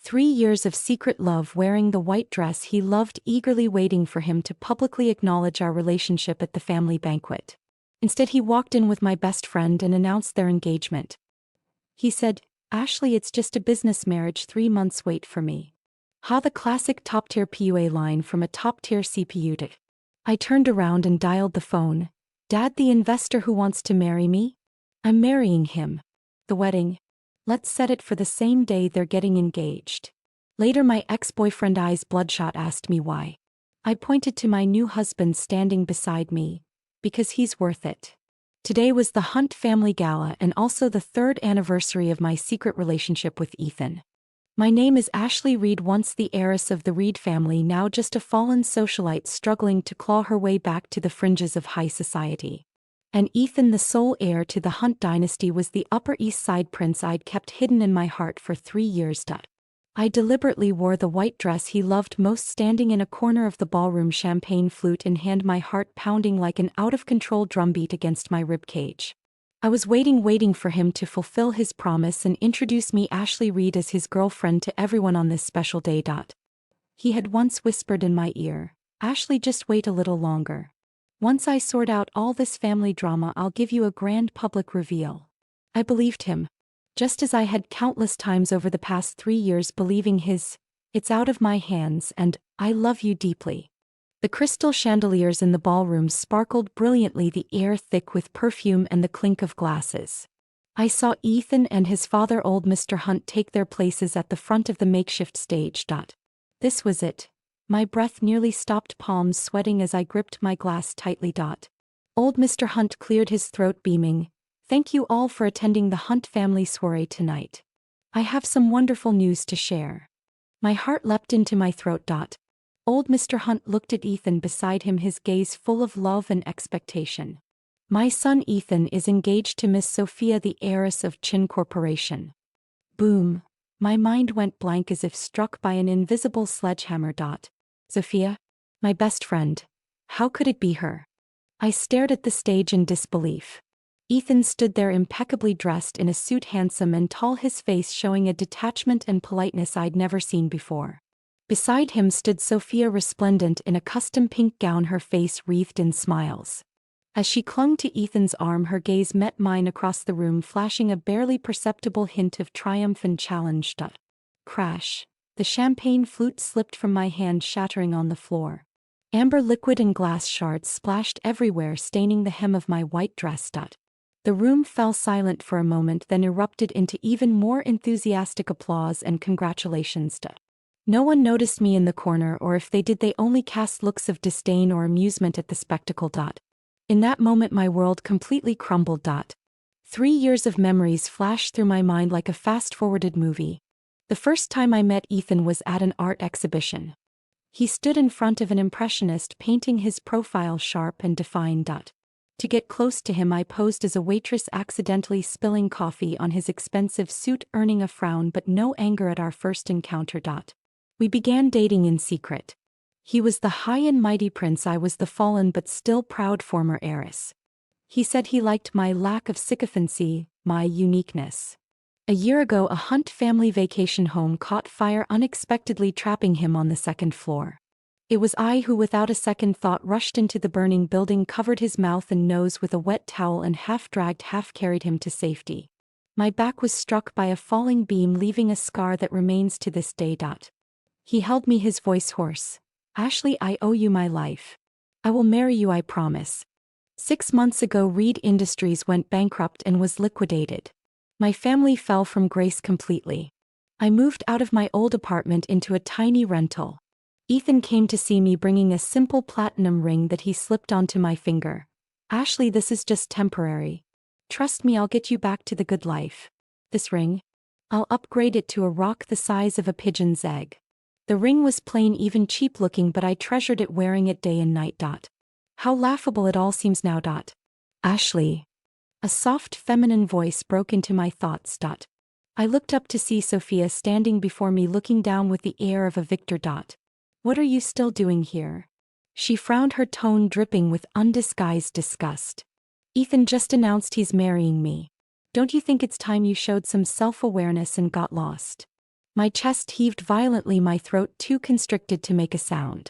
3 years of secret love, wearing the white dress he loved, eagerly waiting for him to publicly acknowledge our relationship at the family banquet. Instead, he walked in with my best friend and announced their engagement. He said, "Ashley, it's just a business marriage, 3 months wait for me." Ha, the classic top-tier PUA line from a top-tier CPU. I turned around and dialed the phone. "Dad, the investor who wants to marry me? I'm marrying him. The wedding? Let's set it for the same day they're getting engaged." Later, my ex-boyfriend, eyes bloodshot, asked me why. I pointed to my new husband standing beside me. "Because he's worth it." Today was the Hunt family gala and also the 3rd anniversary of my secret relationship with Ethan. My name is Ashley Reed, once the heiress of the Reed family, now just a fallen socialite struggling to claw her way back to the fringes of high society. And Ethan, the sole heir to the Hunt dynasty, was the Upper East Side prince I'd kept hidden in my heart for 3 years. I deliberately wore the white dress he loved most, standing in a corner of the ballroom, champagne flute in hand, my heart pounding like an out-of-control drumbeat against my ribcage. I was waiting for him to fulfill his promise and introduce me, Ashley Reed, as his girlfriend, to everyone on this special day. He had once whispered in my ear, "Ashley, just wait a little longer. Once I sort out all this family drama, I'll give you a grand public reveal." I believed him. Just as I had countless times over the past 3 years believing his, "It's out of my hands," and "I love you deeply." The crystal chandeliers in the ballroom sparkled brilliantly, the air thick with perfume and the clink of glasses. I saw Ethan and his father, old Mr. Hunt, take their places at the front of the makeshift stage. This was it. My breath nearly stopped, palms sweating as I gripped my glass tightly. Old Mr. Hunt cleared his throat, beaming. "Thank you all for attending the Hunt family soiree tonight. I have some wonderful news to share." My heart leapt into my throat. Old Mr. Hunt looked at Ethan beside him, his gaze full of love and expectation. "My son Ethan is engaged to Miss Sophia, the heiress of Chin Corporation." Boom. My mind went blank as if struck by an invisible sledgehammer. Sophia? My best friend. How could it be her? I stared at the stage in disbelief. Ethan stood there, impeccably dressed in a suit, handsome and tall, his face showing a detachment and politeness I'd never seen before. Beside him stood Sophia, resplendent in a custom pink gown, her face wreathed in smiles. As she clung to Ethan's arm, her gaze met mine across the room, flashing a barely perceptible hint of triumph and challenge. Crash. The champagne flute slipped from my hand, shattering on the floor. Amber liquid and glass shards splashed everywhere, staining the hem of my white dress. The room fell silent for a moment, then erupted into even more enthusiastic applause and congratulations. No one noticed me in the corner, or if they did, they only cast looks of disdain or amusement at the spectacle. In that moment, my world completely crumbled. 3 years of memories flashed through my mind like a fast-forwarded movie. The first time I met Ethan was at an art exhibition. He stood in front of an impressionist, painting his profile sharp and defined. To get close to him, I posed as a waitress, accidentally spilling coffee on his expensive suit, earning a frown but no anger at our first encounter. We began dating in secret. He was the high and mighty prince, I was the fallen but still proud former heiress. He said he liked my lack of sycophancy, my uniqueness. A year ago, a Hunt family vacation home caught fire, unexpectedly trapping him on the 2nd floor. It was I who, without a second thought, rushed into the burning building, covered his mouth and nose with a wet towel, and half dragged, half carried him to safety. My back was struck by a falling beam, leaving a scar that remains to this day. He held me, his voice hoarse. "Ashley, I owe you my life. I will marry you, I promise." 6 months ago, Reed Industries went bankrupt and was liquidated. My family fell from grace completely. I moved out of my old apartment into a tiny rental. Ethan came to see me, bringing a simple platinum ring that he slipped onto my finger. "Ashley, this is just temporary. Trust me, I'll get you back to the good life. This ring? I'll upgrade it to a rock the size of a pigeon's egg." The ring was plain, even cheap looking, but I treasured it, wearing it day and night. How laughable it all seems now. "Ashley." A soft feminine voice broke into my thoughts. I looked up to see Sophia standing before me, looking down with the air of a victor. "What are you still doing here?" She frowned, her tone dripping with undisguised disgust. "Ethan just announced he's marrying me. Don't you think it's time you showed some self-awareness and got lost?" My chest heaved violently, my throat too constricted to make a sound.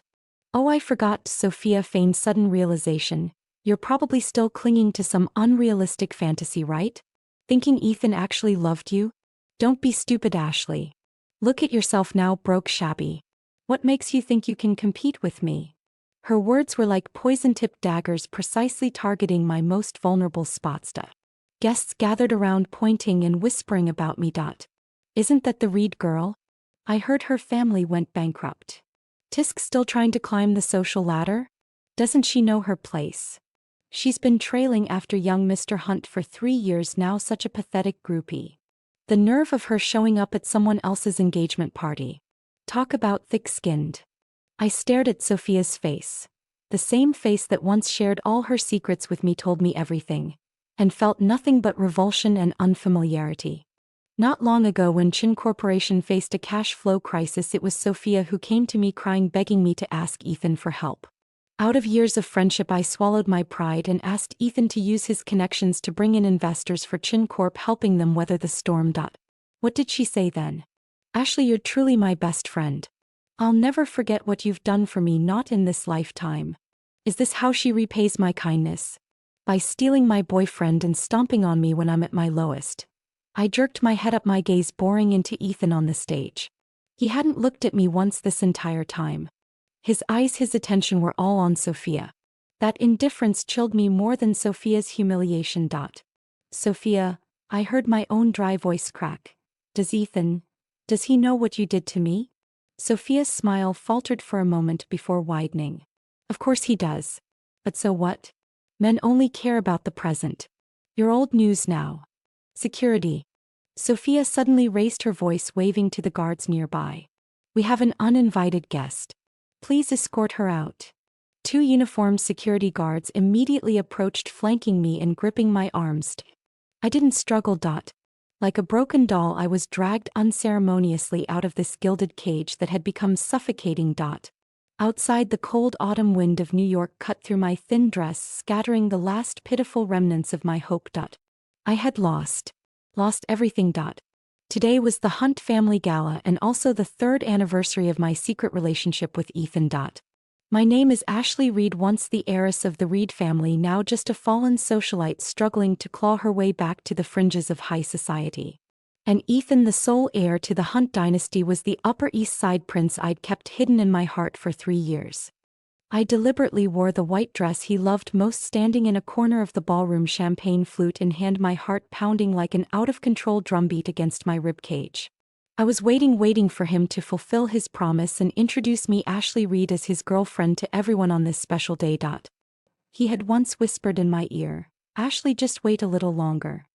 Oh, I forgot, Sophia feigned sudden realization. You're probably still clinging to some unrealistic fantasy, right? Thinking Ethan actually loved you? Don't be stupid, Ashley. Look at yourself now, broke shabby. What makes you think you can compete with me? Her words were like poison-tipped daggers precisely targeting my most vulnerable spots. Guests gathered around pointing and whispering about me. Isn't that the Reed girl? I heard her family went bankrupt. Tisk still trying to climb the social ladder? Doesn't she know her place? She's been trailing after young Mr. Hunt for 3 years now, such a pathetic groupie. The nerve of her showing up at someone else's engagement party. Talk about thick-skinned. I stared at Sophia's face. The same face that once shared all her secrets with me, told me everything, and felt nothing but revulsion and unfamiliarity. Not long ago, when Chin Corporation faced a cash flow crisis, it was Sophia who came to me crying, begging me to ask Ethan for help. Out of years of friendship, I swallowed my pride and asked Ethan to use his connections to bring in investors for Chin Corp, helping them weather the storm. What did she say then? Ashley, you're truly my best friend. I'll never forget what you've done for me, not in this lifetime. Is this how she repays my kindness? By stealing my boyfriend and stomping on me when I'm at my lowest. I jerked my head up, my gaze boring into Ethan on the stage. He hadn't looked at me once this entire time. His eyes, his attention were all on Sophia. That indifference chilled me more than Sophia's humiliation. Sophia, I heard my own dry voice crack. Does he know what you did to me? Sophia's smile faltered for a moment before widening. Of course he does. But so what? Men only care about the present. You're old news now. Security. Sophia suddenly raised her voice, waving to the guards nearby. We have an uninvited guest. Please escort her out. 2 uniformed security guards immediately approached, flanking me and gripping my arms. I didn't struggle. Like a broken doll, I was dragged unceremoniously out of this gilded cage that had become suffocating. Outside, the cold autumn wind of New York cut through my thin dress, scattering the last pitiful remnants of my hope. I had lost everything. Today was the Hunt family gala and also the 3rd anniversary of my secret relationship with Ethan. My name is Ashley Reed, once the heiress of the Reed family, now just a fallen socialite struggling to claw her way back to the fringes of high society. And Ethan, the sole heir to the Hunt dynasty, was the Upper East Side prince I'd kept hidden in my heart for 3 years. I deliberately wore the white dress he loved most, standing in a corner of the ballroom, champagne flute in hand, my heart pounding like an out-of-control drumbeat against my ribcage. I was waiting for him to fulfill his promise and introduce me, Ashley Reed, as his girlfriend to everyone on this special day. He had once whispered in my ear, Ashley, just wait a little longer.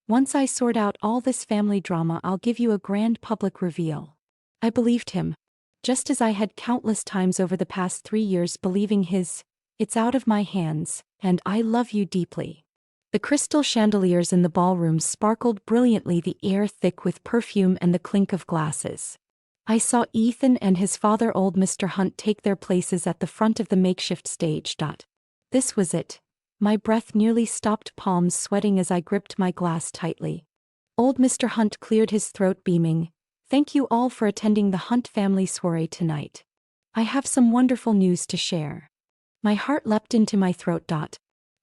Once I sort out all this family drama, I'll give you a grand public reveal. I believed him. Just as I had countless times over the past 3 years believing his, it's out of my hands, and I love you deeply. The crystal chandeliers in the ballroom sparkled brilliantly, the air thick with perfume and the clink of glasses. I saw Ethan and his father, old Mr. Hunt, take their places at the front of the makeshift stage. This was it. My breath nearly stopped, palms sweating as I gripped my glass tightly. Old Mr. Hunt cleared his throat, beaming. Thank you all for attending the Hunt family soiree tonight. I have some wonderful news to share. My heart leapt into my throat.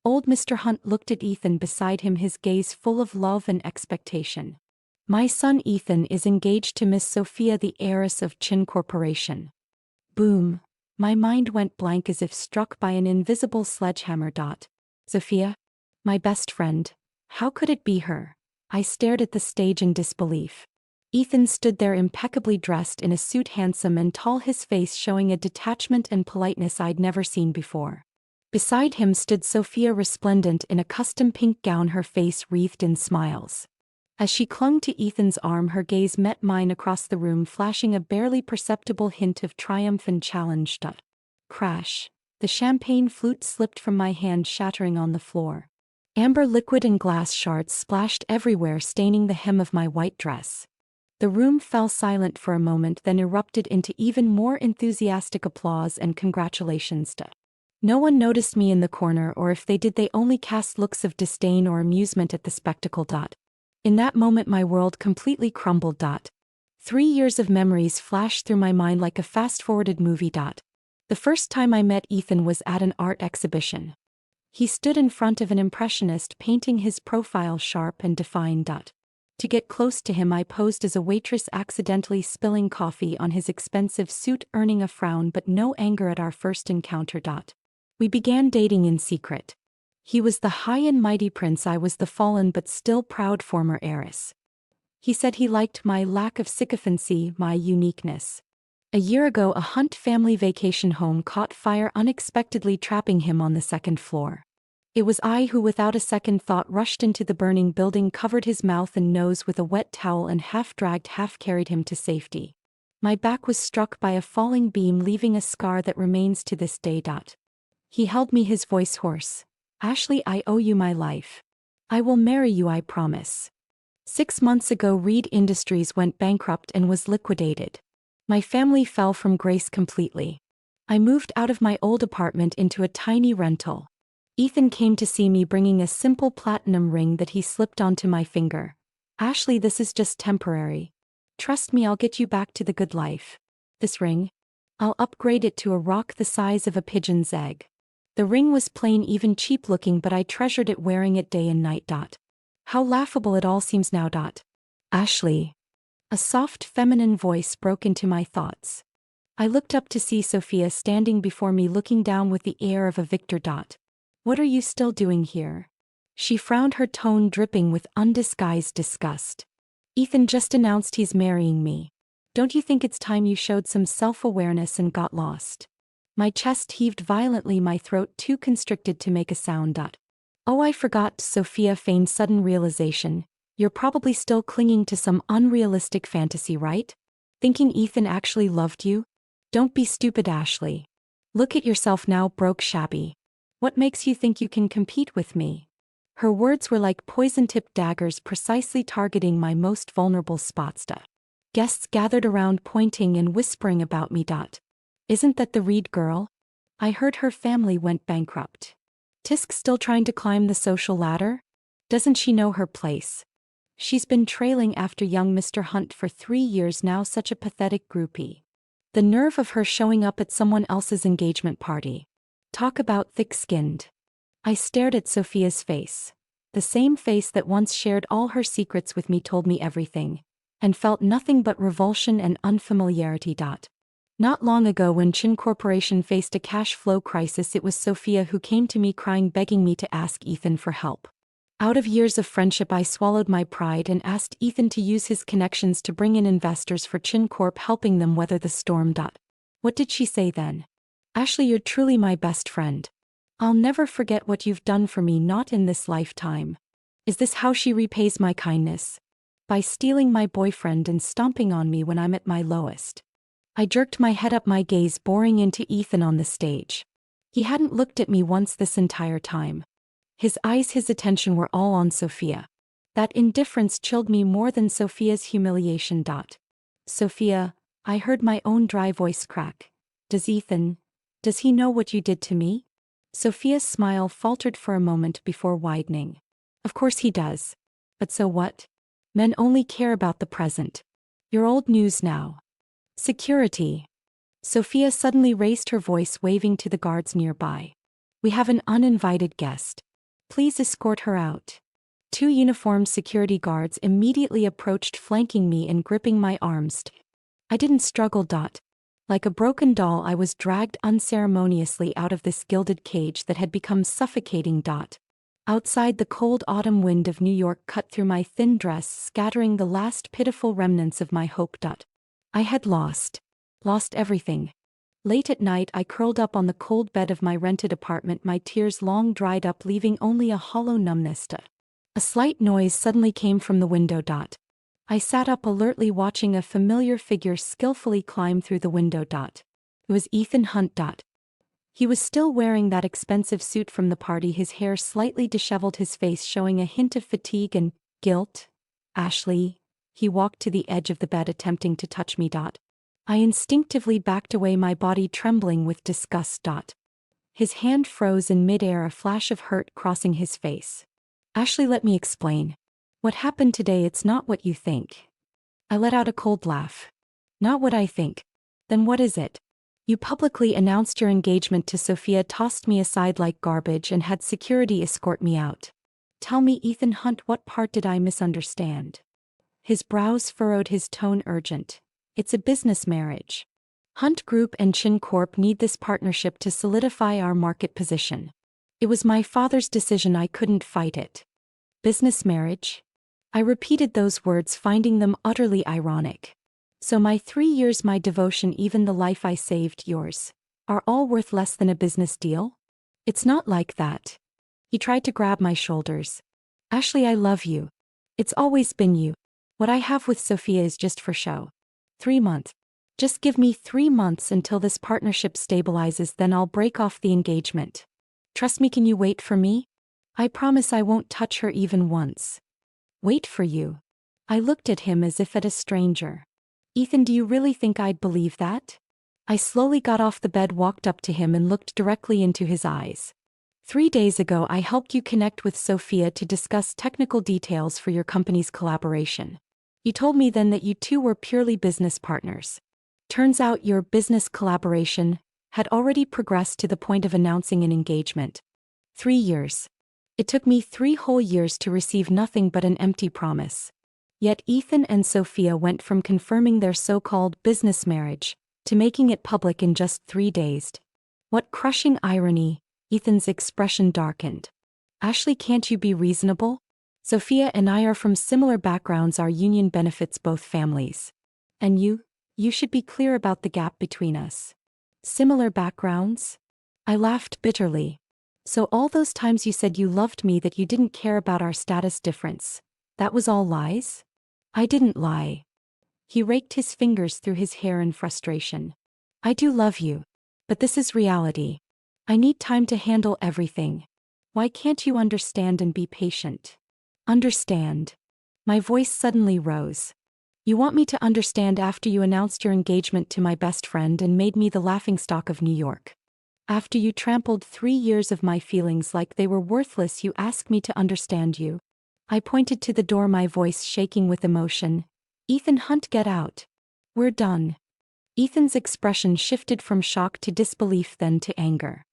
Old Mr. Hunt looked at Ethan beside him, his gaze full of love and expectation. My son Ethan is engaged to Miss Sophia, the heiress of Chin Corporation. Boom. My mind went blank as if struck by an invisible sledgehammer. Sophia? My best friend. How could it be her? I stared at the stage in disbelief. Ethan stood there impeccably dressed in a suit, handsome and tall, his face showing a detachment and politeness I'd never seen before. Beside him stood Sophia, resplendent in a custom pink gown, her face wreathed in smiles. As she clung to Ethan's arm, her gaze met mine across the room, flashing a barely perceptible hint of triumph and challenge. Crash. The champagne flute slipped from my hand, shattering on the floor. Amber liquid and glass shards splashed everywhere, staining the hem of my white dress. The room fell silent for a moment, then erupted into even more enthusiastic applause and congratulations. No one noticed me in the corner, or if they did, they only cast looks of disdain or amusement at the spectacle. In that moment, my world completely crumbled. 3 years of memories flashed through my mind like a fast-forwarded movie. The first time I met Ethan was at an art exhibition. He stood in front of an impressionist painting his profile sharp and defined. To get close to him I posed as a waitress, accidentally spilling coffee on his expensive suit, earning a frown but no anger at our first encounter. We began dating in secret. He was the high and mighty prince, I was the fallen but still proud former heiress. He said he liked my lack of sycophancy, my uniqueness. A year ago, a Hunt family vacation home caught fire, unexpectedly trapping him on the second floor. It was I who, without a second thought, rushed into the burning building, covered his mouth and nose with a wet towel, and half dragged, half carried him to safety. My back was struck by a falling beam, leaving a scar that remains to this day. He held me, his voice hoarse. Ashley, I owe you my life. I will marry you, I promise. 6 months ago, Reed Industries went bankrupt and was liquidated. My family fell from grace completely. I moved out of my old apartment into a tiny rental. Ethan came to see me, bringing a simple platinum ring that he slipped onto my finger. Ashley, this is just temporary. Trust me, I'll get you back to the good life. This ring? I'll upgrade it to a rock the size of a pigeon's egg. The ring was plain, even cheap looking, but I treasured it, wearing it day and night. How laughable it all seems now. Ashley. A soft feminine voice broke into my thoughts. I looked up to see Sophia standing before me, looking down with the air of a victor. What are you still doing here? She frowned, her tone dripping with undisguised disgust. Ethan just announced he's marrying me. Don't you think it's time you showed some self-awareness and got lost? My chest heaved violently, my throat too constricted to make a sound. Oh, I forgot, Sophia feigned sudden realization. You're probably still clinging to some unrealistic fantasy, right? Thinking Ethan actually loved you? Don't be stupid, Ashley. Look at yourself now, broke, shabby. What makes you think you can compete with me? Her words were like poison-tipped daggers, precisely targeting my most vulnerable spots. Guests gathered around, pointing and whispering about me. Isn't that the Reed girl? I heard her family went bankrupt. Tisk still trying to climb the social ladder? Doesn't she know her place? She's been trailing after young Mr. Hunt for 3 years now, such a pathetic groupie. The nerve of her showing up at someone else's engagement party. Talk about thick-skinned. I stared at Sophia's face. The same face that once shared all her secrets with me, told me everything, and felt nothing but revulsion and unfamiliarity. Not long ago, when Chin Corporation faced a cash flow crisis, it was Sophia who came to me crying, begging me to ask Ethan for help. Out of years of friendship, I swallowed my pride and asked Ethan to use his connections to bring in investors for Chin Corp, helping them weather the storm. What did she say then? Ashley, you're truly my best friend. I'll never forget what you've done for me, not in this lifetime. Is this how she repays my kindness? By stealing my boyfriend and stomping on me when I'm at my lowest. I jerked my head up, my gaze boring into Ethan on the stage. He hadn't looked at me once this entire time. His eyes, his attention were all on Sophia. That indifference chilled me more than Sophia's humiliation. Sophia, I heard my own dry voice crack. Does he know what you did to me? Sophia's smile faltered for a moment before widening. Of course he does. But so what? Men only care about the present. You're old news now. Security. Sophia suddenly raised her voice, waving to the guards nearby. We have an uninvited guest. Please escort her out. 2 uniformed security guards immediately approached, flanking me and gripping my arms. I didn't struggle. Like a broken doll, I was dragged unceremoniously out of this gilded cage that had become suffocating. Outside, the cold autumn wind of New York cut through my thin dress, scattering the last pitiful remnants of my hope. I had lost everything. Late at night, I curled up on the cold bed of my rented apartment, my tears long dried up, leaving only a hollow numbness. A slight noise suddenly came from the window. I sat up, alertly watching a familiar figure skillfully climb through the window. It was Ethan Hunt. He was still wearing that expensive suit from the party, his hair slightly disheveled, his face showing a hint of fatigue and guilt. Ashley. He walked to the edge of the bed, attempting to touch me. I instinctively backed away, my body trembling with disgust. His hand froze in midair, a flash of hurt crossing his face. Ashley, let me explain. What happened today, it's not what you think. I let out a cold laugh. Not what I think. Then what is it? You publicly announced your engagement to Sophia, tossed me aside like garbage, and had security escort me out. Tell me, Ethan Hunt, what part did I misunderstand? His brows furrowed, his tone urgent. It's a business marriage. Hunt Group and Chin Corp need this partnership to solidify our market position. It was my father's decision, I couldn't fight it. Business marriage? I repeated those words, finding them utterly ironic. So my 3 years, my devotion, even the life I saved, yours, are all worth less than a business deal? It's not like that. He tried to grab my shoulders. Ashley, I love you. It's always been you. What I have with Sophia is just for show. 3 months. Just give me 3 months until this partnership stabilizes, then I'll break off the engagement. Trust me, can you wait for me? I promise I won't touch her even once. Wait for you? I looked at him as if at a stranger. Ethan, do you really think I'd believe that? I slowly got off the bed, walked up to him, and looked directly into his eyes. 3 days ago, I helped you connect with Sophia to discuss technical details for your company's collaboration. You told me then that you two were purely business partners. Turns out your business collaboration had already progressed to the point of announcing an engagement. 3 years. It took me 3 whole years to receive nothing but an empty promise. Yet Ethan and Sophia went from confirming their so-called business marriage to making it public in just 3 days. What crushing irony! Ethan's expression darkened. Ashley, can't you be reasonable? Sophia and I are from similar backgrounds, our union benefits both families. And you should be clear about the gap between us. Similar backgrounds? I laughed bitterly. So all those times you said you loved me, that you didn't care about our status difference, that was all lies? I didn't lie. He raked his fingers through his hair in frustration. I do love you. But this is reality. I need time to handle everything. Why can't you understand and be patient? Understand. My voice suddenly rose. You want me to understand after you announced your engagement to my best friend and made me the laughingstock of New York? After you trampled 3 years of my feelings like they were worthless, you ask me to understand you? I pointed to the door, my voice shaking with emotion. Ethan Hunt, get out. We're done. Ethan's expression shifted from shock to disbelief, then to anger.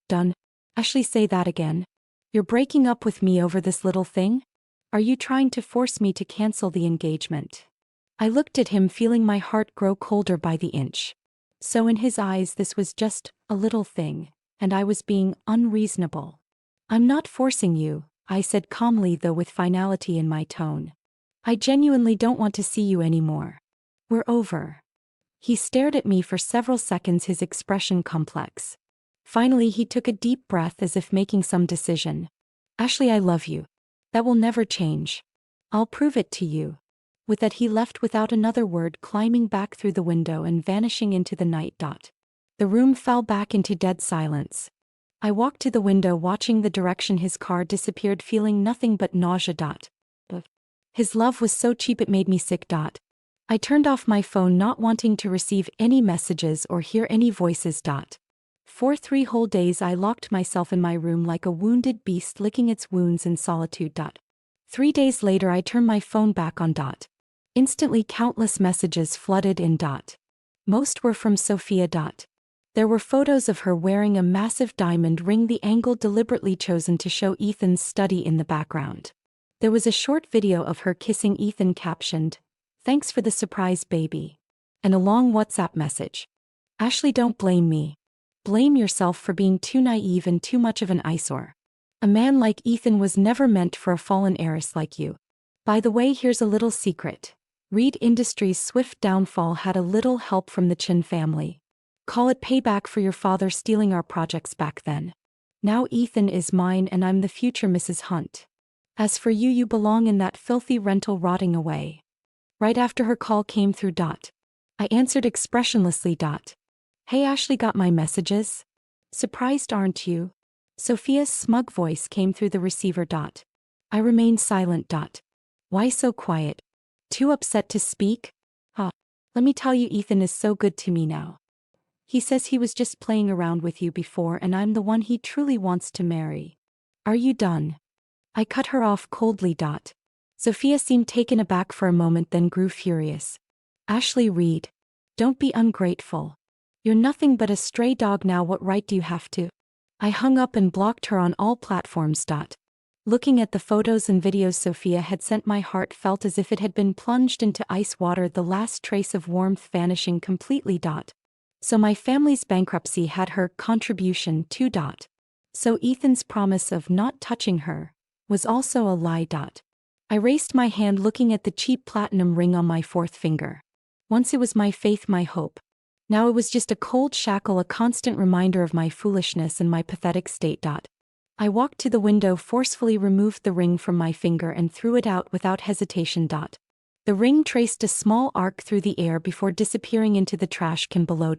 Done? Ashley, say that again. You're breaking up with me over this little thing? Are you trying to force me to cancel the engagement? I looked at him, feeling my heart grow colder by the inch. So in his eyes this was just a little thing, and I was being unreasonable. I'm not forcing you, I said calmly, though with finality in my tone. I genuinely don't want to see you anymore. We're over. He stared at me for several seconds, his expression complex. Finally he took a deep breath as if making some decision. Ashley, I love you. That will never change. I'll prove it to you. With that he left without another word, climbing back through the window and vanishing into the night. The room fell back into dead silence. I walked to the window, watching the direction his car disappeared, feeling nothing but nausea. His love was so cheap it made me sick. I turned off my phone, not wanting to receive any messages or hear any voices. For 3 whole days I locked myself in my room like a wounded beast, licking its wounds in solitude. 3 days later I turned my phone back on. Instantly countless messages flooded in. Most were from Sophia. There were photos of her wearing a massive diamond ring, the angle deliberately chosen to show Ethan's study in the background. There was a short video of her kissing Ethan captioned, "Thanks for the surprise, baby." And a long WhatsApp message. Ashley, don't blame me. Blame yourself for being too naive and too much of an eyesore. A man like Ethan was never meant for a fallen heiress like you. By the way, here's a little secret. Reed Industries' swift downfall had a little help from the Chin family. Call it payback for your father stealing our projects back then. Now Ethan is mine and I'm the future Mrs. Hunt. As for you, you belong in that filthy rental rotting away. Right after her call came through. I answered expressionlessly. Hey Ashley, got my messages? Surprised, aren't you? Sophia's smug voice came through the receiver. I remained silent. Why so quiet? Too upset to speak? Let me tell you, Ethan is so good to me now. He says he was just playing around with you before and I'm the one he truly wants to marry. Are you done? I cut her off coldly. Sophia seemed taken aback for a moment, then grew furious. Ashley Reed. Don't be ungrateful. You're nothing but a stray dog now. What right do you have to? I hung up and blocked her on all platforms. Looking at the photos and videos Sophia had sent, my heart felt as if it had been plunged into ice water, the last trace of warmth vanishing completely. So my family's bankruptcy had her contribution too. So Ethan's promise of not touching her was also a lie. I raised my hand, looking at the cheap platinum ring on my fourth finger. Once it was my faith, my hope. Now it was just a cold shackle, a constant reminder of my foolishness and my pathetic state. I walked to the window, forcefully removed the ring from my finger and threw it out without hesitation. The ring traced a small arc through the air before disappearing into the trash can below.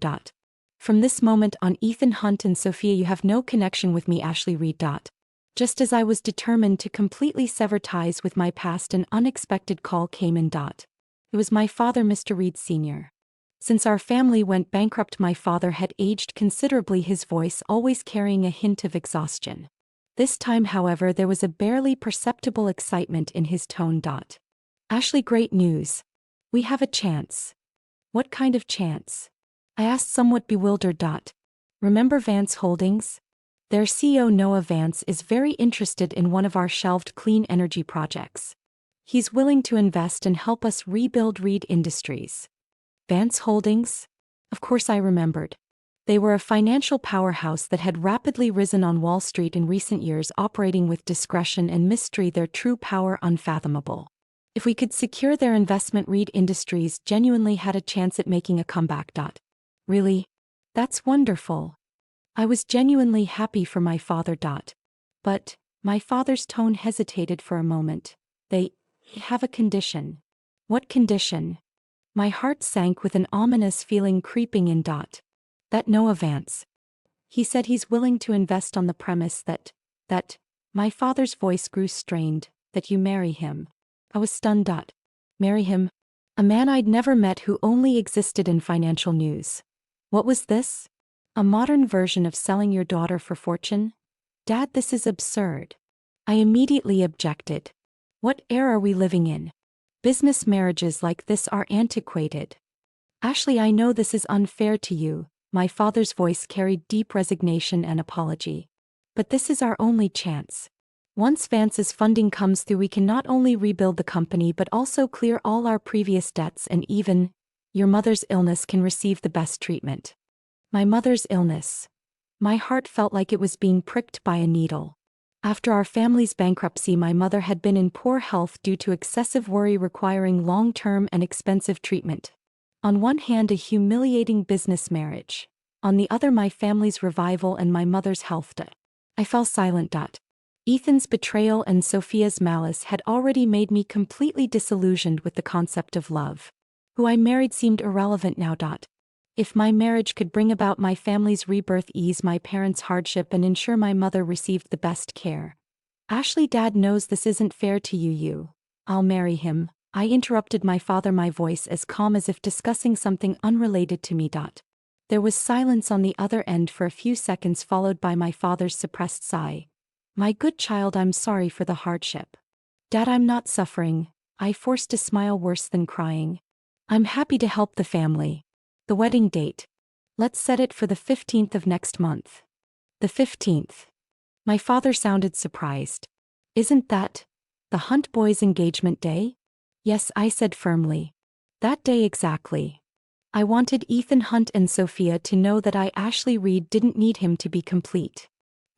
From this moment on, Ethan Hunt and Sophia, you have no connection with me, Ashley Reed. Just as I was determined to completely sever ties with my past, an unexpected call came in. It was my father, Mr. Reed Sr. Since our family went bankrupt, my father had aged considerably, his voice always carrying a hint of exhaustion. This time, however, there was a barely perceptible excitement in his tone. Ashley, great news. We have a chance. What kind of chance? I asked, somewhat bewildered. Remember Vance Holdings? Their CEO Noah Vance is very interested in one of our shelved clean energy projects. He's willing to invest and help us rebuild Reed Industries. Vance Holdings? Of course I remembered. They were a financial powerhouse that had rapidly risen on Wall Street in recent years, operating with discretion and mystery, their true power unfathomable. If we could secure their investment, Reed Industries genuinely had a chance at making a comeback. Really? That's wonderful. I was genuinely happy for my father. But my father's tone hesitated for a moment. They have a condition. What condition? My heart sank with an ominous feeling creeping in. That Noah Vance. He said he's willing to invest on the premise that, my father's voice grew strained, that you marry him. I was stunned. Marry him? A man I'd never met who only existed in financial news. What was this? A modern version of selling your daughter for fortune? Dad, this is absurd. I immediately objected. What era are we living in? Business marriages like this are antiquated. Ashley, I know this is unfair to you. My father's voice carried deep resignation and apology. But this is our only chance. Once Vance's funding comes through, we can not only rebuild the company but also clear all our previous debts, and even your mother's illness can receive the best treatment. My mother's illness. My heart felt like it was being pricked by a needle. After our family's bankruptcy, my mother had been in poor health due to excessive worry requiring long-term and expensive treatment. On one hand, a humiliating business marriage. On the other, my family's revival and my mother's health. I fell silent. Ethan's betrayal and Sophia's malice had already made me completely disillusioned with the concept of love. Who I married seemed irrelevant now. If my marriage could bring about my family's rebirth, ease my parents' hardship, and ensure my mother received the best care. Ashley, Dad knows this isn't fair to you. I'll marry him. I interrupted my father, my voice as calm as if discussing something unrelated to me. There was silence on the other end for a few seconds, followed by my father's suppressed sigh. My good child, I'm sorry for the hardship. Dad, I'm not suffering. I forced a smile worse than crying. I'm happy to help the family. The wedding date. Let's set it for the 15th of next month. The 15th. My father sounded surprised. Isn't that the Hunt boys' engagement day? Yes, I said firmly. That day exactly. I wanted Ethan Hunt and Sophia to know that I, Ashley Reed, didn't need him to be complete.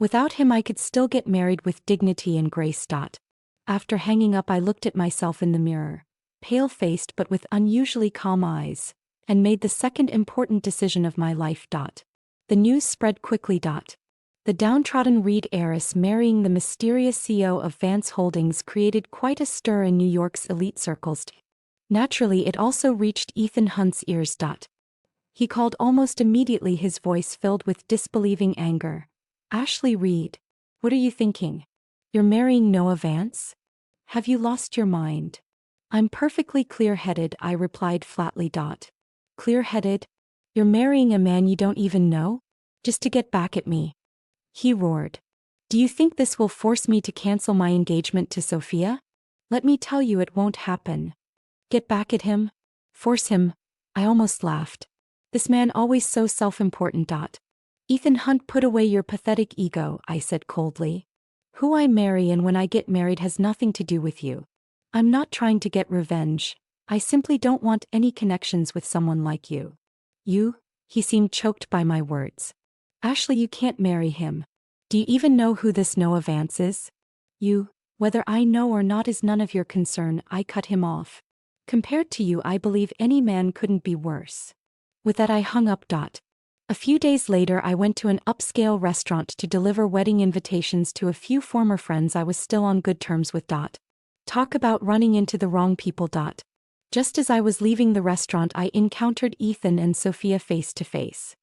Without him, I could still get married with dignity and grace. After hanging up, I looked at myself in the mirror, pale-faced but with unusually calm eyes, and made the second important decision of my life. The news spread quickly. The downtrodden Reed heiress marrying the mysterious CEO of Vance Holdings created quite a stir in New York's elite circles. Naturally, it also reached Ethan Hunt's ears. He called almost immediately, his voice filled with disbelieving anger. Ashley Reed, what are you thinking? You're marrying Noah Vance? Have you lost your mind? I'm perfectly clear-headed, I replied flatly. Clear-headed? You're marrying a man you don't even know? Just to get back at me? He roared. Do you think this will force me to cancel my engagement to Sophia? Let me tell you, it won't happen. Get back at him? Force him? I almost laughed. This man always so self-important. Ethan Hunt, put away your pathetic ego, I said coldly. Who I marry and when I get married has nothing to do with you. I'm not trying to get revenge. I simply don't want any connections with someone like you. You? He seemed choked by my words. Ashley, you can't marry him. Do you even know who this Noah Vance is? You, whether I know or not is none of your concern, I cut him off. Compared to you, I believe any man couldn't be worse. With that I hung up. A few days later I went to an upscale restaurant to deliver wedding invitations to a few former friends I was still on good terms with. Talk about running into the wrong people. Just as I was leaving the restaurant I encountered Ethan and Sophia face to face.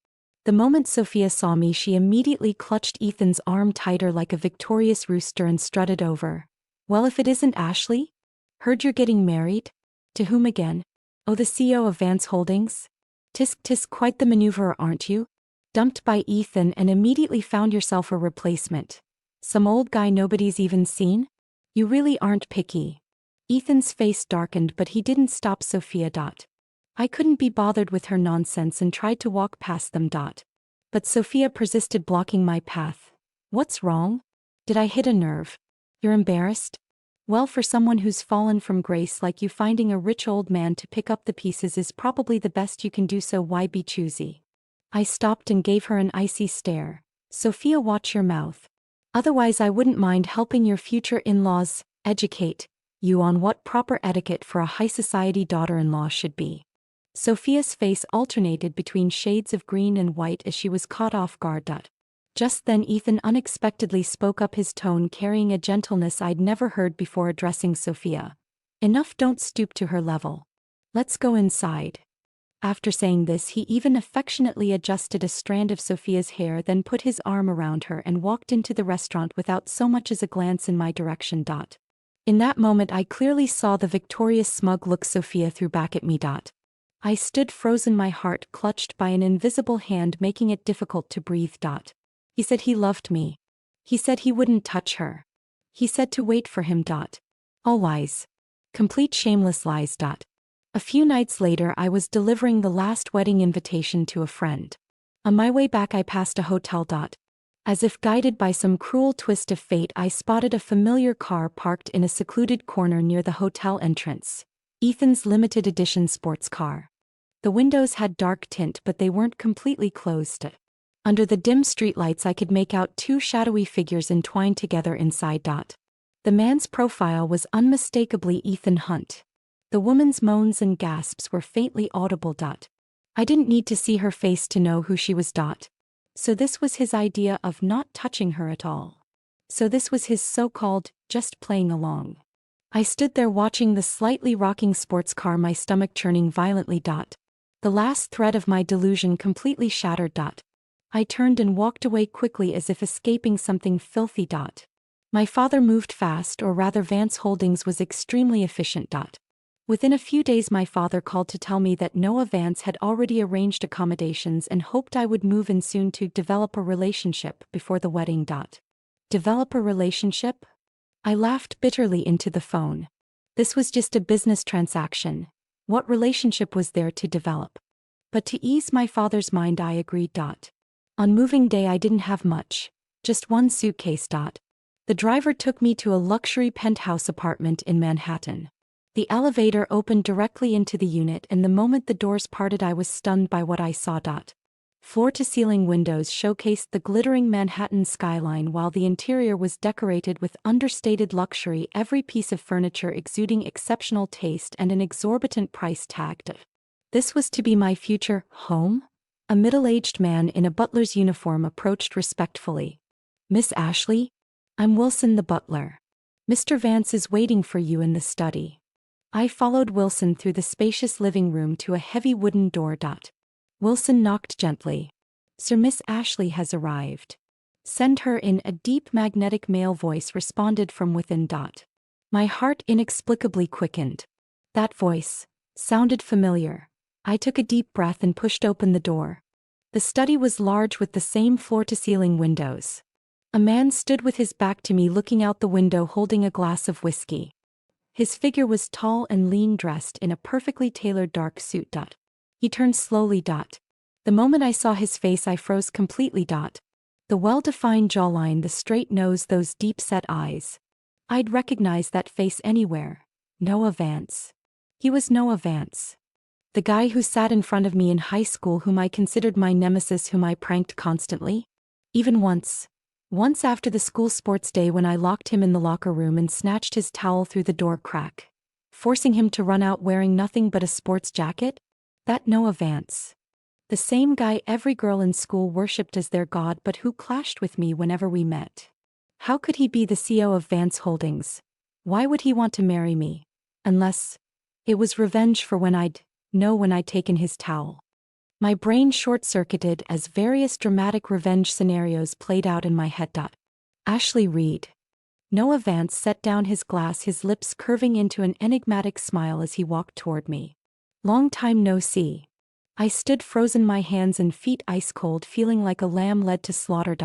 The moment Sophia saw me she immediately clutched Ethan's arm tighter like a victorious rooster and strutted over. Well, if it isn't Ashley? Heard you're getting married? To whom again? Oh, the CEO of Vance Holdings? Tisk tisk, quite the maneuver, aren't you? Dumped by Ethan and immediately found yourself a replacement. Some old guy nobody's even seen? You really aren't picky. Ethan's face darkened but he didn't stop Sophia. I couldn't be bothered with her nonsense and tried to walk past them. But Sophia persisted, blocking my path. What's wrong? Did I hit a nerve? You're embarrassed? Well, for someone who's fallen from grace like you, finding a rich old man to pick up the pieces is probably the best you can do, so why be choosy? I stopped and gave her an icy stare. Sophia, watch your mouth. Otherwise I wouldn't mind helping your future in-laws educate you on what proper etiquette for a high society daughter-in-law should be. Sophia's face alternated between shades of green and white as she was caught off guard. Just then Ethan unexpectedly spoke up, his tone carrying a gentleness I'd never heard before, addressing Sophia. Enough, don't stoop to her level. Let's go inside. After saying this he even affectionately adjusted a strand of Sophia's hair, then put his arm around her and walked into the restaurant without so much as a glance in my direction. In that moment I clearly saw the victorious smug look Sophia threw back at me. I stood frozen, my heart clutched by an invisible hand, making it difficult to breathe. He said he loved me. He said he wouldn't touch her. He said to wait for him. All lies. Complete shameless lies. A few nights later I was delivering the last wedding invitation to a friend. On my way back I passed a hotel. As if guided by some cruel twist of fate I spotted a familiar car parked in a secluded corner near the hotel entrance. Ethan's limited edition sports car. The windows had dark tint but they weren't completely closed. Under the dim streetlights I could make out two shadowy figures entwined together inside. The man's profile was unmistakably Ethan Hunt. The woman's moans and gasps were faintly audible. I didn't need to see her face to know who she was. So this was his idea of not touching her at all. So this was his so-called just playing along. I stood there watching the slightly rocking sports car, my stomach churning violently. The last thread of my delusion completely shattered. I turned and walked away quickly as if escaping something filthy. My father moved fast, or rather Vance Holdings was extremely efficient. Within a few days my father called to tell me that Noah Vance had already arranged accommodations and hoped I would move in soon to develop a relationship before the wedding. Develop a relationship? I laughed bitterly into the phone. This was just a business transaction. What relationship was there to develop? But to ease my father's mind I agreed. On moving day I didn't have much. Just one suitcase. The driver took me to a luxury penthouse apartment in Manhattan. The elevator opened directly into the unit and the moment the doors parted I was stunned by what I saw. Floor-to-ceiling windows showcased the glittering Manhattan skyline while the interior was decorated with understated luxury, every piece of furniture exuding exceptional taste and an exorbitant price tag. This was to be my future home? A middle-aged man in a butler's uniform approached respectfully. Miss Ashley? I'm Wilson the butler. Mr. Vance is waiting for you in the study. I followed Wilson through the spacious living room to a heavy wooden door. Wilson knocked gently. Sir, Miss Ashley has arrived. Send her in, a deep magnetic male voice responded from within. My heart inexplicably quickened. That voice sounded familiar. I took a deep breath and pushed open the door. The study was large with the same floor-to-ceiling windows. A man stood with his back to me looking out the window holding a glass of whiskey. His figure was tall and lean, dressed in a perfectly tailored dark suit. He turned slowly. The moment I saw his face, I froze completely. The well-defined jawline, the straight nose, those deep-set eyes. I'd recognize that face anywhere. Noah Vance. He was Noah Vance. The guy who sat in front of me in high school, whom I considered my nemesis, whom I pranked constantly. Even once after the school sports day, when I locked him in the locker room and snatched his towel through the door crack, forcing him to run out wearing nothing but a sports jacket. That Noah Vance. The same guy every girl in school worshipped as their god, but who clashed with me whenever we met. How could he be the CEO of Vance Holdings? Why would he want to marry me? Unless it was revenge for when I'd taken his towel. My brain short-circuited as various dramatic revenge scenarios played out in my head. Ashley Reed. Noah Vance set down his glass, his lips curving into an enigmatic smile as he walked toward me. Long time no see. I stood frozen, my hands and feet ice cold, feeling like a lamb led to slaughter.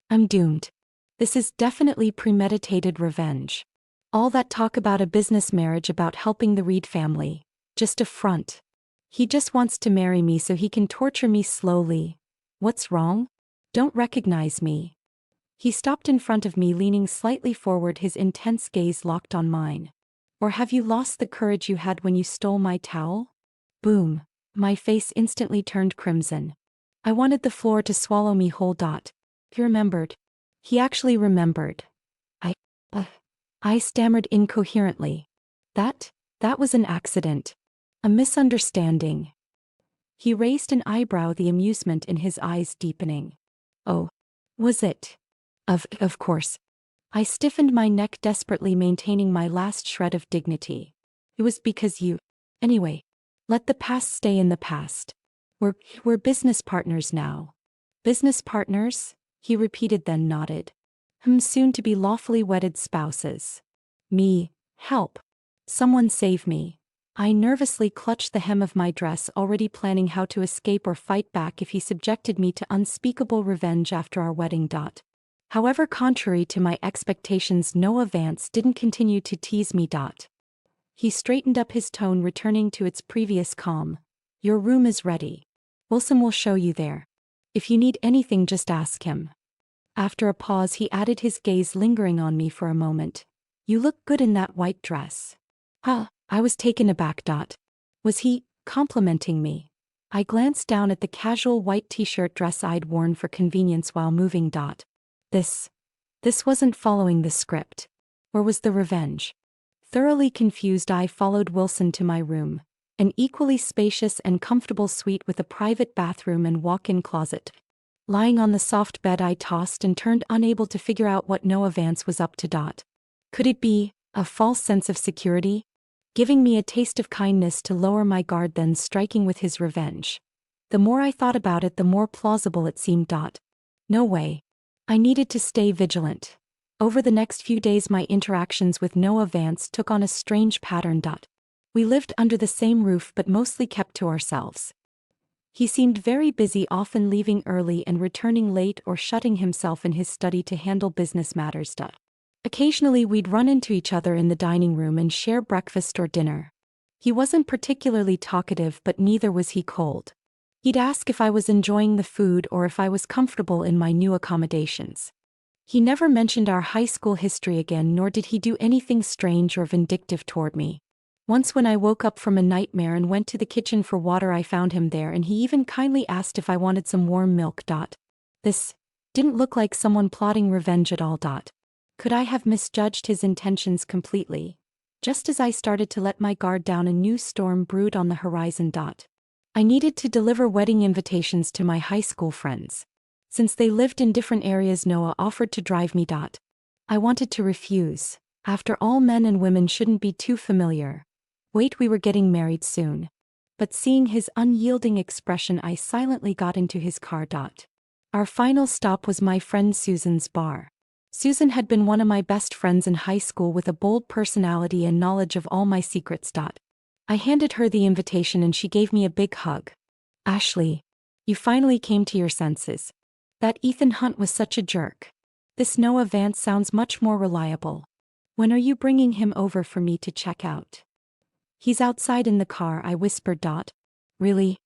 I'm doomed. This is definitely premeditated revenge. All that talk about a business marriage, about helping the Reed family, just a front. He just wants to marry me so he can torture me slowly. What's wrong? Don't recognize me. He stopped in front of me, leaning slightly forward, his intense gaze locked on mine. Or have you lost the courage you had when you stole my towel? Boom. My face instantly turned crimson. I wanted the floor to swallow me whole. He remembered. He actually remembered. I stammered incoherently. That was an accident. A misunderstanding. He raised an eyebrow, the amusement in his eyes deepening. Oh, was it? Of course. I stiffened my neck, desperately maintaining my last shred of dignity. It was because you. Anyway, let the past stay in the past. We're business partners now. Business partners? He repeated, then nodded. Soon to be lawfully wedded spouses. Me, help. Someone save me. I nervously clutched the hem of my dress, already planning how to escape or fight back if he subjected me to unspeakable revenge after our wedding. However, contrary to my expectations, Noah Vance didn't continue to tease me. He straightened up, his tone returning to its previous calm. Your room is ready. Wilson will show you there. If you need anything, just ask him. After a pause, he added, his gaze lingering on me for a moment. You look good in that white dress. I was taken aback. Was he complimenting me? I glanced down at the casual white t-shirt dress I'd worn for convenience while moving. This wasn't following the script. Or was the revenge? Thoroughly confused, I followed Wilson to my room, an equally spacious and comfortable suite with a private bathroom and walk-in closet. Lying on the soft bed, I tossed and turned, unable to figure out what Noah Vance was up to. Could it be a false sense of security? Giving me a taste of kindness to lower my guard, then striking with his revenge. The more I thought about it, the more plausible it seemed. No way. I needed to stay vigilant. Over the next few days, my interactions with Noah Vance took on a strange pattern. We lived under the same roof but mostly kept to ourselves. He seemed very busy, often leaving early and returning late, or shutting himself in his study to handle business matters. Occasionally we'd run into each other in the dining room and share breakfast or dinner. He wasn't particularly talkative, but neither was he cold. He'd ask if I was enjoying the food or if I was comfortable in my new accommodations. He never mentioned our high school history again, nor did he do anything strange or vindictive toward me. Once, when I woke up from a nightmare and went to the kitchen for water, I found him there, and he even kindly asked if I wanted some warm milk. This didn't look like someone plotting revenge at all. Could I have misjudged his intentions completely? Just as I started to let my guard down, a new storm brewed on the horizon. I needed to deliver wedding invitations to my high school friends. Since they lived in different areas, Noah offered to drive me. I wanted to refuse. After all, men and women shouldn't be too familiar. Wait, we were getting married soon. But seeing his unyielding expression, I silently got into his car. Our final stop was my friend Susan's bar. Susan had been one of my best friends in high school, with a bold personality and knowledge of all my secrets. I handed her the invitation and she gave me a big hug. Ashley, you finally came to your senses. That Ethan Hunt was such a jerk. This Noah Vance sounds much more reliable. When are you bringing him over for me to check out? He's outside in the car, I whispered. Really?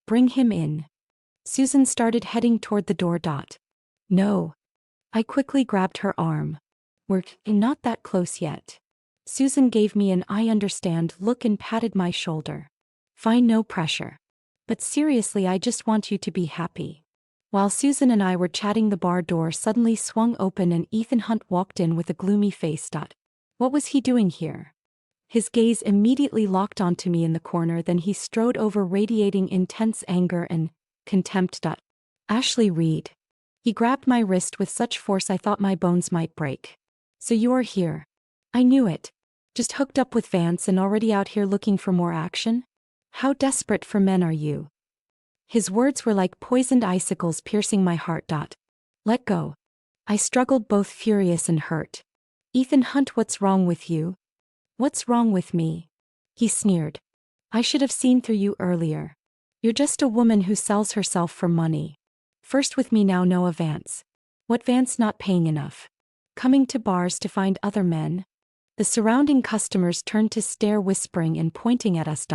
Bring him in. Susan started heading toward the door. No. I quickly grabbed her arm. We're not that close yet. Susan gave me an I understand look and patted my shoulder. Fine, no pressure. But seriously, I just want you to be happy. While Susan and I were chatting, the bar door suddenly swung open and Ethan Hunt walked in with a gloomy face. What was he doing here? His gaze immediately locked onto me in the corner, then he strode over, radiating intense anger and contempt. Ashley Reed. He grabbed my wrist with such force I thought my bones might break. So you are here. I knew it. Just hooked up with Vance and already out here looking for more action? How desperate for men are you? His words were like poisoned icicles piercing my heart. Let go. I struggled, both furious and hurt. Ethan Hunt, what's wrong with you? What's wrong with me? He sneered. I should have seen through you earlier. You're just a woman who sells herself for money. First with me, now Noah Vance. What, Vance not paying enough? Coming to bars to find other men? The surrounding customers turned to stare, whispering and pointing at us.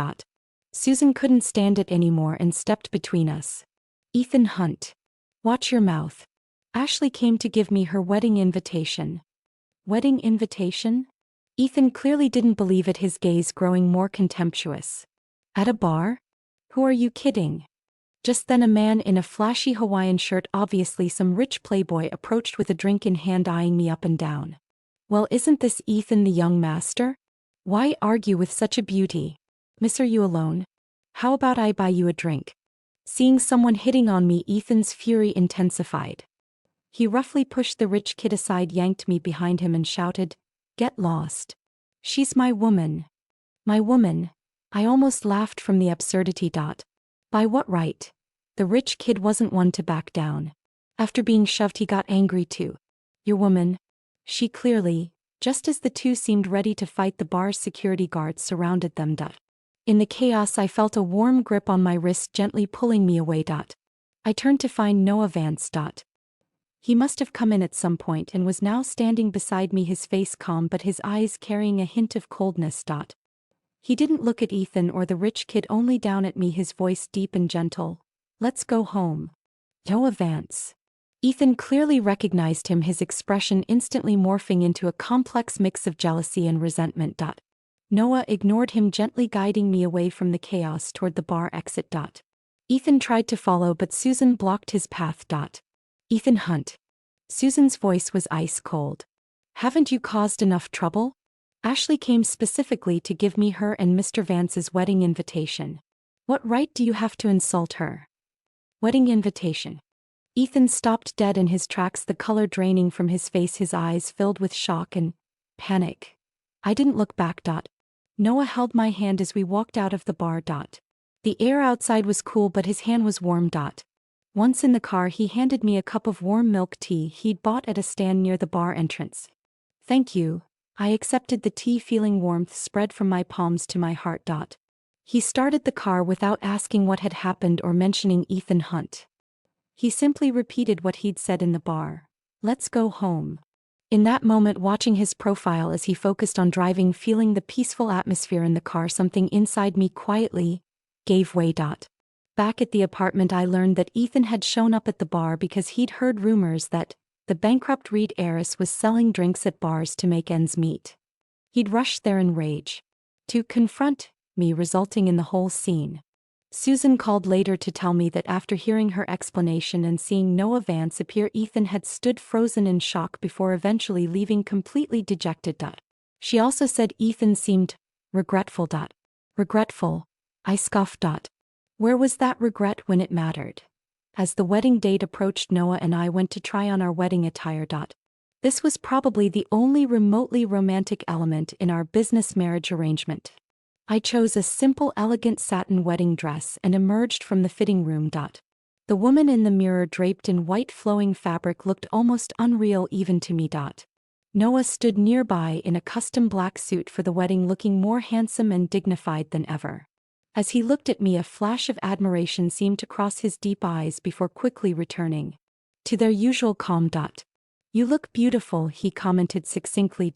Susan couldn't stand it anymore and stepped between us. Ethan Hunt. Watch your mouth. Ashley came to give me her wedding invitation. Wedding invitation? Ethan clearly didn't believe it, his gaze growing more contemptuous. At a bar? Who are you kidding? Just then a man in a flashy Hawaiian shirt, obviously some rich playboy, approached with a drink in hand, eyeing me up and down. Well, isn't this Ethan, the young master? Why argue with such a beauty? Miss, are you alone? How about I buy you a drink? Seeing someone hitting on me, Ethan's fury intensified. He roughly pushed the rich kid aside, yanked me behind him and shouted, "Get lost. She's my woman." My woman? I almost laughed from the absurdity. By what right? The rich kid wasn't one to back down. After being shoved, he got angry too. Your woman? She clearly. Just as the two seemed ready to fight, the bar's security guards surrounded them. In the chaos, I felt a warm grip on my wrist, gently pulling me away. I turned to find Noah Vance. He must have come in at some point and was now standing beside me, his face calm but his eyes carrying a hint of coldness. He didn't look at Ethan or the rich kid, only down at me, his voice deep and gentle. Let's go home. Noah Vance. Ethan clearly recognized him, his expression instantly morphing into a complex mix of jealousy and resentment. Noah ignored him, gently guiding me away from the chaos toward the bar exit. Ethan tried to follow, but Susan blocked his path. Ethan Hunt. Susan's voice was ice cold. Haven't you caused enough trouble? Ashley came specifically to give me her and Mr. Vance's wedding invitation. What right do you have to insult her? Wedding invitation. Ethan stopped dead in his tracks, the color draining from his face, his eyes filled with shock and panic. I didn't look back. Noah held my hand as we walked out of the bar. The air outside was cool, but his hand was warm. Once in the car, he handed me a cup of warm milk tea he'd bought at a stand near the bar entrance. Thank you. I accepted the tea, feeling warmth spread from my palms to my heart. He started the car without asking what had happened or mentioning Ethan Hunt. He simply repeated what he'd said in the bar. Let's go home. In that moment, watching his profile as he focused on driving, feeling the peaceful atmosphere in the car, something inside me quietly gave way. Back at the apartment, I learned that Ethan had shown up at the bar because he'd heard rumors that the bankrupt Reed heiress was selling drinks at bars to make ends meet. He'd rushed there in rage to confront me, resulting in the whole scene. Susan called later to tell me that after hearing her explanation and seeing Noah Vance appear, Ethan had stood frozen in shock before eventually leaving completely dejected. She also said Ethan seemed regretful. Regretful? I scoffed. Where was that regret when it mattered? As the wedding date approached, Noah and I went to try on our wedding attire. This was probably the only remotely romantic element in our business marriage arrangement. I chose a simple, elegant satin wedding dress and emerged from the fitting room. The woman in the mirror, draped in white flowing fabric, looked almost unreal even to me. Noah stood nearby in a custom black suit for the wedding, looking more handsome and dignified than ever. As he looked at me, a flash of admiration seemed to cross his deep eyes before quickly returning to their usual calm. You look beautiful, he commented succinctly.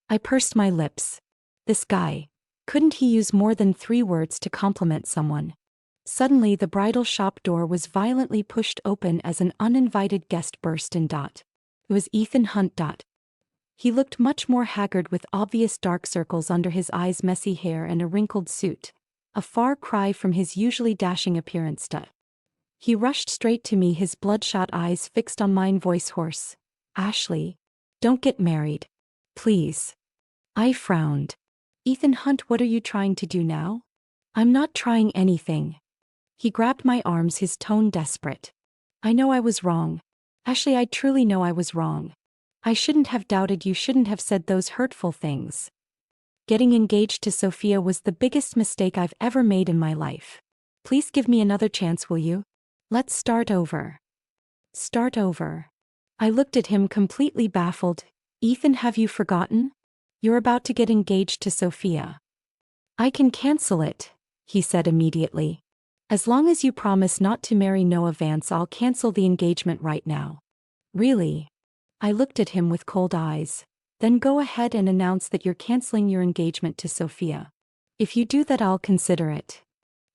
I pursed my lips. This guy. Couldn't he use more than 3 words to compliment someone? Suddenly the bridal shop door was violently pushed open as an uninvited guest burst in. It was Ethan Hunt. He looked much more haggard with obvious dark circles under his eyes, messy hair and a wrinkled suit, a far cry from his usually dashing appearance. He rushed straight to me, his bloodshot eyes fixed on mine, voice hoarse. "Ashley, don't get married. Please." I frowned. "Ethan Hunt, what are you trying to do now?" "I'm not trying anything." He grabbed my arms, his tone desperate. "I know I was wrong. Ashley, I truly know I was wrong. I shouldn't have doubted you, shouldn't have said those hurtful things. Getting engaged to Sophia was the biggest mistake I've ever made in my life. Please give me another chance, will you? Let's start over." Start over. I looked at him, completely baffled. "Ethan, have you forgotten? You're about to get engaged to Sophia." "I can cancel it," he said immediately. "As long as you promise not to marry Noah Vance, I'll cancel the engagement right now." "Really?" I looked at him with cold eyes. "Then go ahead and announce that you're canceling your engagement to Sophia. If you do that, I'll consider it."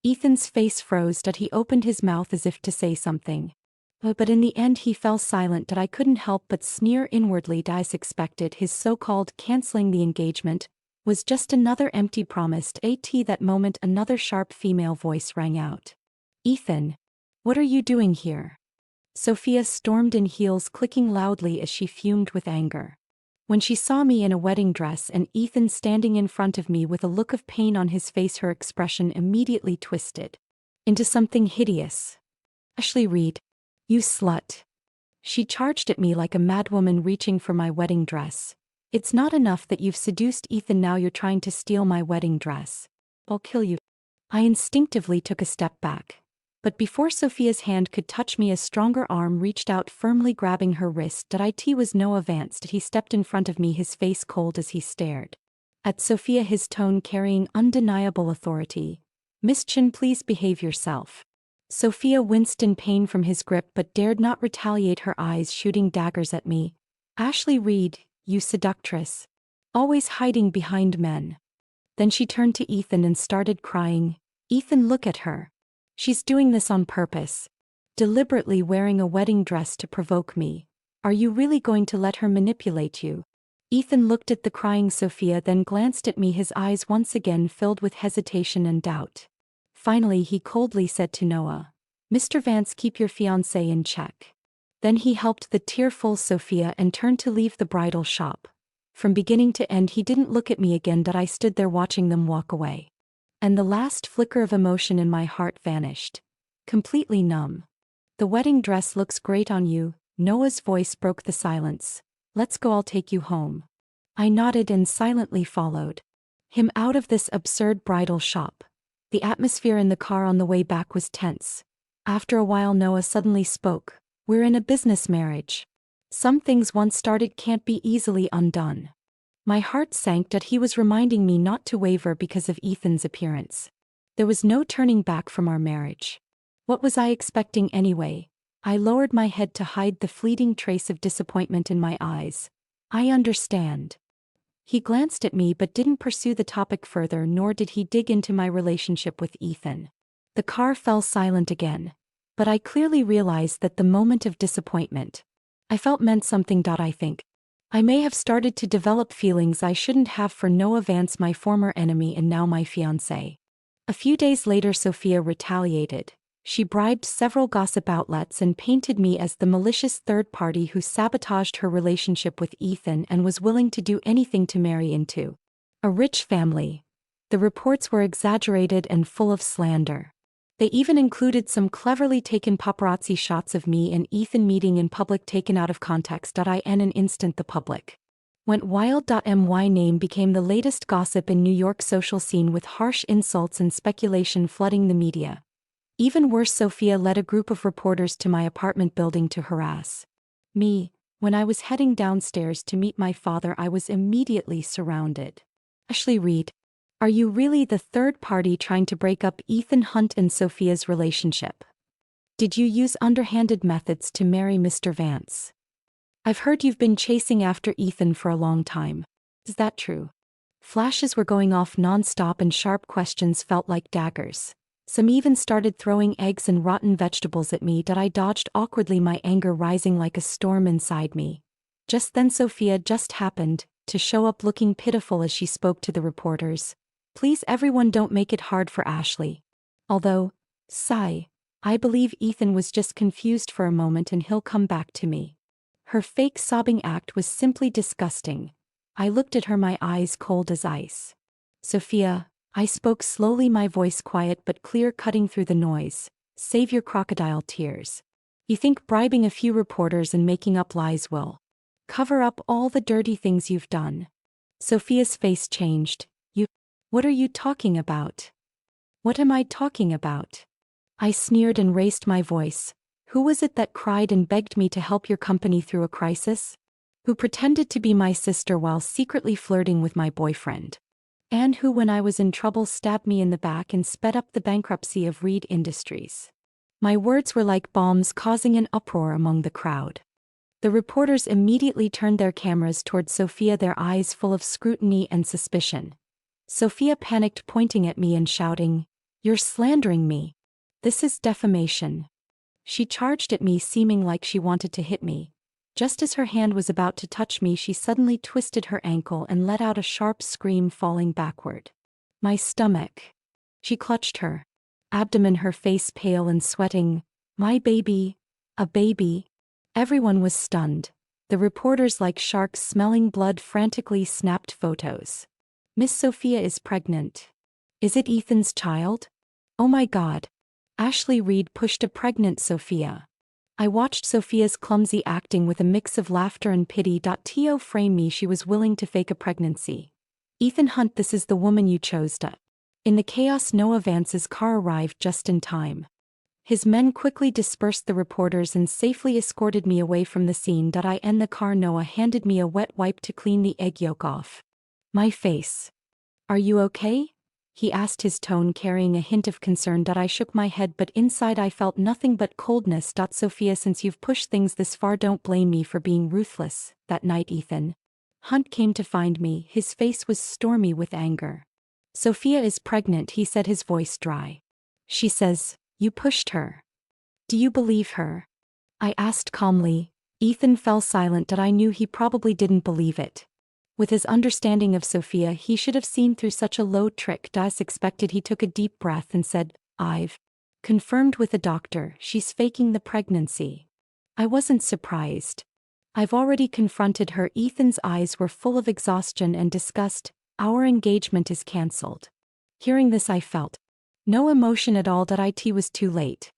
Ethan's face froze. He opened his mouth as if to say something. But in the end he fell silent. I couldn't help but sneer inwardly. As expected, his so-called canceling the engagement was just another empty promise. At that moment another sharp female voice rang out. "Ethan, what are you doing here?" Sophia stormed in, heels clicking loudly as she fumed with anger. When she saw me in a wedding dress and Ethan standing in front of me with a look of pain on his face, her expression immediately twisted into something hideous. "Ashley Reed, you slut." She charged at me like a madwoman reaching for my wedding dress. "It's not enough that you've seduced Ethan, now you're trying to steal my wedding dress. I'll kill you." I instinctively took a step back. But before Sophia's hand could touch me, a stronger arm reached out, firmly grabbing her wrist. It was Noah Vance. He stepped in front of me, his face cold as he stared at Sophia, his tone carrying undeniable authority. "Miss Chin, please behave yourself." Sophia winced in pain from his grip but dared not retaliate, her eyes shooting daggers at me. "Ashley Reed, you seductress. Always hiding behind men." Then she turned to Ethan and started crying. "Ethan, look at her. She's doing this on purpose. Deliberately wearing a wedding dress to provoke me. Are you really going to let her manipulate you?" Ethan looked at the crying Sophia, then glanced at me, his eyes once again filled with hesitation and doubt. Finally he coldly said to Noah, "Mr. Vance, keep your fiancée in check." Then he helped the tearful Sophia and turned to leave the bridal shop. From beginning to end he didn't look at me again. I stood there watching them walk away. And the last flicker of emotion in my heart vanished. Completely numb. "The wedding dress looks great on you," Noah's voice broke the silence. "Let's go, I'll take you home." I nodded and silently followed him out of this absurd bridal shop. The atmosphere in the car on the way back was tense. After a while Noah suddenly spoke. "We're in a business marriage. Some things once started can't be easily undone." My heart sank that he was reminding me not to waver because of Ethan's appearance. There was no turning back from our marriage. What was I expecting anyway? I lowered my head to hide the fleeting trace of disappointment in my eyes. "I understand." He glanced at me but didn't pursue the topic further, nor did he dig into my relationship with Ethan. The car fell silent again. But I clearly realized that the moment of disappointment I felt meant something. I think I may have started to develop feelings I shouldn't have for Noah Vance, my former enemy and now my fiancé. A few days later Sophia retaliated. She bribed several gossip outlets and painted me as the malicious third party who sabotaged her relationship with Ethan and was willing to do anything to marry into a rich family. The reports were exaggerated and full of slander. They even included some cleverly taken paparazzi shots of me and Ethan meeting in public taken out of context. In an instant the public went wild. My name became the latest gossip in New York's social scene, with harsh insults and speculation flooding the media. Even worse, Sophia led a group of reporters to my apartment building to harass me. When I was heading downstairs to meet my father, I was immediately surrounded. "Ashley Reed, are you really the third party trying to break up Ethan Hunt and Sophia's relationship? Did you use underhanded methods to marry Mr. Vance? I've heard you've been chasing after Ethan for a long time. Is that true?" Flashes were going off non-stop and sharp questions felt like daggers. Some even started throwing eggs and rotten vegetables at me that I dodged awkwardly, my anger rising like a storm inside me. Just then Sophia just happened to show up looking pitiful as she spoke to the reporters. Please everyone, don't make it hard for Ashley. Although, sigh, I believe Ethan was just confused for a moment and he'll come back to me. Her fake sobbing act was simply disgusting. I looked at her, my eyes cold as ice. Sophia, I spoke slowly, my voice quiet but clear, cutting through the noise. Save your crocodile tears. You think bribing a few reporters and making up lies will cover up all the dirty things you've done? Sophia's face changed. What are you talking about? What am I talking about? I sneered and raised my voice. Who was it that cried and begged me to help your company through a crisis? Who pretended to be my sister while secretly flirting with my boyfriend? And who, when I was in trouble, stabbed me in the back and sped up the bankruptcy of Reed Industries? My words were like bombs, causing an uproar among the crowd. The reporters immediately turned their cameras toward Sophia, their eyes full of scrutiny and suspicion. Sophia panicked, pointing at me and shouting, "You're slandering me. This is defamation." She charged at me, seeming like she wanted to hit me. Just as her hand was about to touch me, she suddenly twisted her ankle and let out a sharp scream, falling backward. My stomach. She clutched her abdomen, her face pale and sweating. My baby. A baby. Everyone was stunned. The reporters, like sharks smelling blood, frantically snapped photos. Miss Sophia is pregnant. Is it Ethan's child? Oh my God. Ashley Reed pushed a pregnant Sophia. I watched Sophia's clumsy acting with a mix of laughter and pity. To frame me, she was willing to fake a pregnancy. Ethan Hunt, this is the woman you chose to. In the chaos, Noah Vance's car arrived just in time. His men quickly dispersed the reporters and safely escorted me away from the scene. I in the car, Noah handed me a wet wipe to clean the egg yolk off my face. Are you okay? He asked, his tone carrying a hint of concern. I shook my head, but inside I felt nothing but coldness. Sophia, since you've pushed things this far, don't blame me for being ruthless. That night Ethan Hunt came to find me. His face was stormy with anger. Sophia is pregnant, he said, his voice dry. She says, you pushed her. Do you believe her? I asked calmly. Ethan fell silent. I knew he probably didn't believe it. With his understanding of Sophia, he should have seen through such a low trick. As expected, he took a deep breath and said, I've confirmed with the doctor, she's faking the pregnancy. I wasn't surprised. I've already confronted her. Ethan's eyes were full of exhaustion and disgust. Our engagement is cancelled. Hearing this, I felt no emotion at all. It was too late.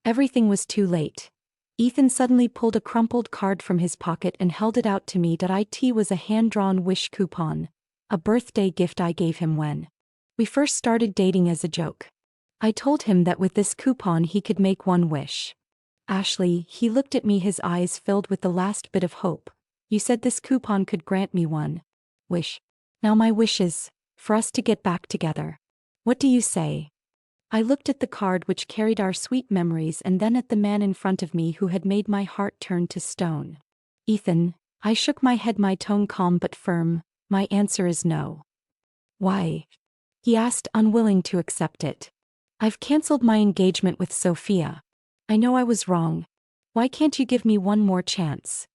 Everything was too late. Ethan suddenly pulled a crumpled card from his pocket and held it out to me. It was a hand-drawn wish coupon, a birthday gift I gave him when we first started dating as a joke. I told him that with this coupon he could make one wish. Ashley, he looked at me, his eyes filled with the last bit of hope. You said this coupon could grant me one wish. Now my wish is for us to get back together. What do you say? I looked at the card, which carried our sweet memories, and then at the man in front of me who had made my heart turn to stone. Ethan, I shook my head, my tone calm but firm. My answer is no. Why? He asked, unwilling to accept it. I've cancelled my engagement with Sophia. I know I was wrong. Why can't you give me one more chance?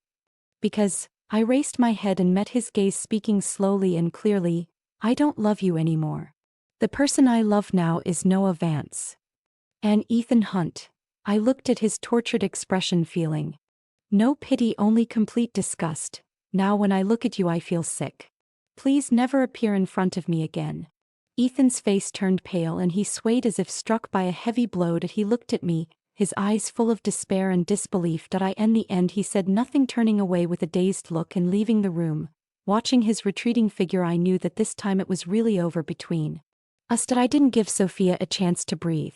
Because, I raised my head and met his gaze, speaking slowly and clearly, I don't love you anymore. The person I love now is Noah Vance. And Ethan Hunt. I looked at his tortured expression, feeling no pity, only complete disgust. Now when I look at you I feel sick. Please never appear in front of me again. Ethan's face turned pale and he swayed as if struck by a heavy blow. He looked at me, his eyes full of despair and disbelief. In the end he said nothing, turning away with a dazed look and leaving the room. Watching his retreating figure, I knew that this time it was really over between us. I didn't give Sophia a chance to breathe.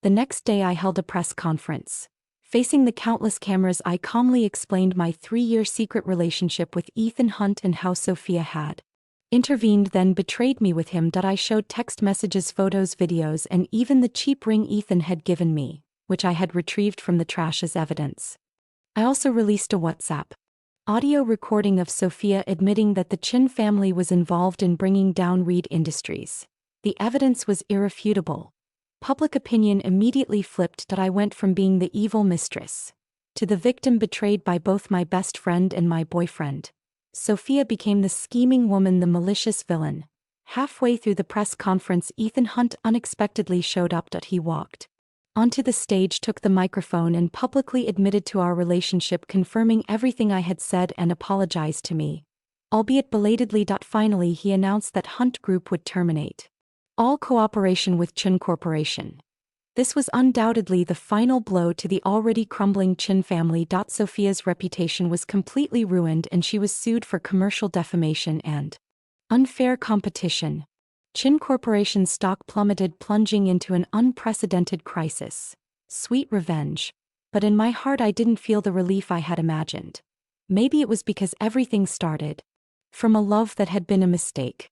The next day I held a press conference. Facing the countless cameras, I calmly explained my 3-year secret relationship with Ethan Hunt and how Sophia had intervened, then betrayed me with him. I showed text messages, photos, videos, and even the cheap ring Ethan had given me, which I had retrieved from the trash as evidence. I also released a WhatsApp audio recording of Sophia admitting that the Chin family was involved in bringing down Reed Industries. The evidence was irrefutable. Public opinion immediately flipped that I went from being the evil mistress to the victim betrayed by both my best friend and my boyfriend. Sophia became the scheming woman, the malicious villain. Halfway through the press conference, Ethan Hunt unexpectedly showed up. He walked onto the stage, took the microphone, and publicly admitted to our relationship, confirming everything I had said and apologized to me, albeit belatedly. Finally, he announced that Hunt Group would terminate all cooperation with Chin Corporation. This was undoubtedly the final blow to the already crumbling Chin family. Sophia's reputation was completely ruined, and she was sued for commercial defamation and unfair competition. Chin Corporation's stock plummeted, plunging into an unprecedented crisis. Sweet revenge. But in my heart, I didn't feel the relief I had imagined. Maybe it was because everything started from a love that had been a mistake.